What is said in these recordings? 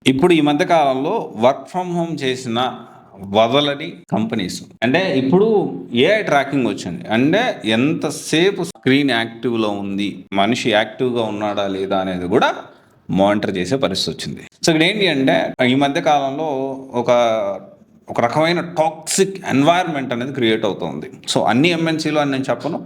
ఇప్పుడు ఈ మధ్య కాలంలో వర్క్ ఫ్రమ్ హోమ్ చేసిన వదలని కంపెనీస్ అంటే ఇప్పుడు ఏఐ ట్రాకింగ్ వచ్చింది. అంటే ఎంతసేపు స్క్రీన్ యాక్టివ్‌లో ఉంది, మనిషి యాక్టివ్‌గా ఉన్నాడా లేదా అనేది కూడా మానిటర్ చేసే పరిస్థితి వచ్చింది. సో ఇక్కడేంటి అంటే ఈ మధ్య కాలంలో ఒక ఒక రకమైన టాక్సిక్ ఎన్వైర్న్మెంట్ అనేది క్రియేట్ అవుతుంది. సో అన్ని ఎంఎన్సీలో అని నేను చెప్పను.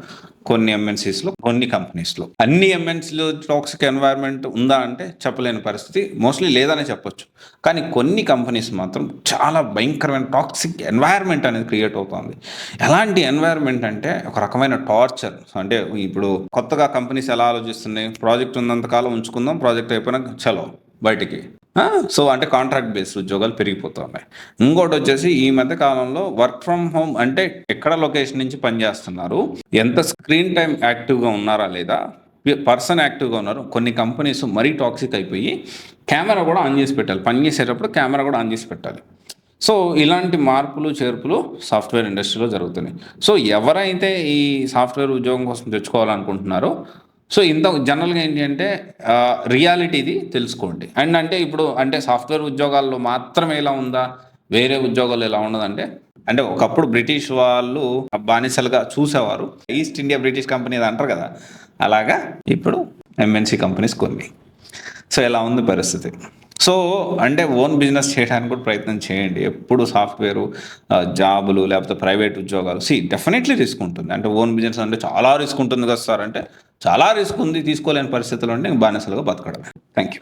కొన్ని ఎంఎన్సీస్‌లో, కొన్ని కంపెనీస్‌లో. అన్ని ఎంఎన్సీలో టాక్సిక్ ఎన్వైర్న్మెంట్ ఉందా అంటే చెప్పలేని పరిస్థితి. మోస్ట్‌లీ లేదనే చెప్పొచ్చు. కానీ కొన్ని కంపెనీస్ మాత్రం చాలా భయంకరమైన టాక్సిక్ ఎన్వైర్న్మెంట్ అనేది క్రియేట్ అవుతుంది. ఎలాంటి ఎన్వైర్న్మెంట్ అంటే ఒక రకమైన టార్చర్. అంటే ఇప్పుడు కొత్తగా కంపెనీస్ ఎలా ఆలోచిస్తున్నాయి? ప్రాజెక్ట్ ఉన్నంత కాలం ఉంచుకుందాం. ప్రాజెక్ట్ అయిపోయినాక చలో బయటికి. సో అంటే కాంట్రాక్ట్ బేస్డ్ ఉద్యోగాలు పెరిగిపోతున్నాయి. ఇంకోటి వచ్చేసి ఈ మధ్య కాలంలో వర్క్ ఫ్రమ్ హోమ్ అంటే ఎక్కడ లొకేషన్ నుంచి పనిచేస్తున్నారు, ఎంత స్క్రీన్ టైం యాక్టివ్గా ఉన్నారా లేదా, పర్సన్ యాక్టివ్గా ఉన్నారు. కొన్ని కంపెనీస్ మరీ టాక్సిక్ అయిపోయి కెమెరా కూడా ఆన్ చేసి పెట్టాలి. పని చేసేటప్పుడు కెమెరా కూడా ఆన్ చేసి పెట్టాలి. సో ఇలాంటి మార్పులు చేర్పులు సాఫ్ట్వేర్ ఇండస్ట్రీలో జరుగుతున్నాయి. సో ఎవరైతే ఈ సాఫ్ట్వేర్ ఉద్యోగం కోసం తెచ్చుకోవాలనుకుంటున్నారో సో ఇంత జనరల్గా ఏంటి అంటే రియాలిటీ ఇది తెలుసుకోండి. అండ్ అంటే ఇప్పుడు అంటే సాఫ్ట్వేర్ ఉద్యోగాల్లో మాత్రమే ఇలా ఉందా, వేరే ఉద్యోగాలు ఎలా ఉండదంటే అంటే ఒకప్పుడు బ్రిటిష్ వాళ్ళు బానిసలుగా చూసేవారు. ఈస్ట్ ఇండియా బ్రిటిష్ కంపెనీ అంటారు కదా, అలాగా ఇప్పుడు ఎంఎన్సీ కంపెనీస్ కొన్ని. సో ఇలా ఉంది పరిస్థితి. సో అంటే ఓన్ బిజినెస్ చేయడానికి కూడా ప్రయత్నం చేయండి. ఎప్పుడు సాఫ్ట్వేరు జాబులు లేకపోతే ప్రైవేట్ ఉద్యోగాలు డెఫినెట్లీ రిస్క్ ఉంటుంది. అంటే ఓన్ బిజినెస్ అంటే చాలా రిస్క్ ఉంటుంది కదా సార్ అంటే చాలా రిస్క్ ఉంది. తీసుకోలేని పరిస్థితుల్లో ఉంటే బానిసలుగా బతకడమే. Thank you.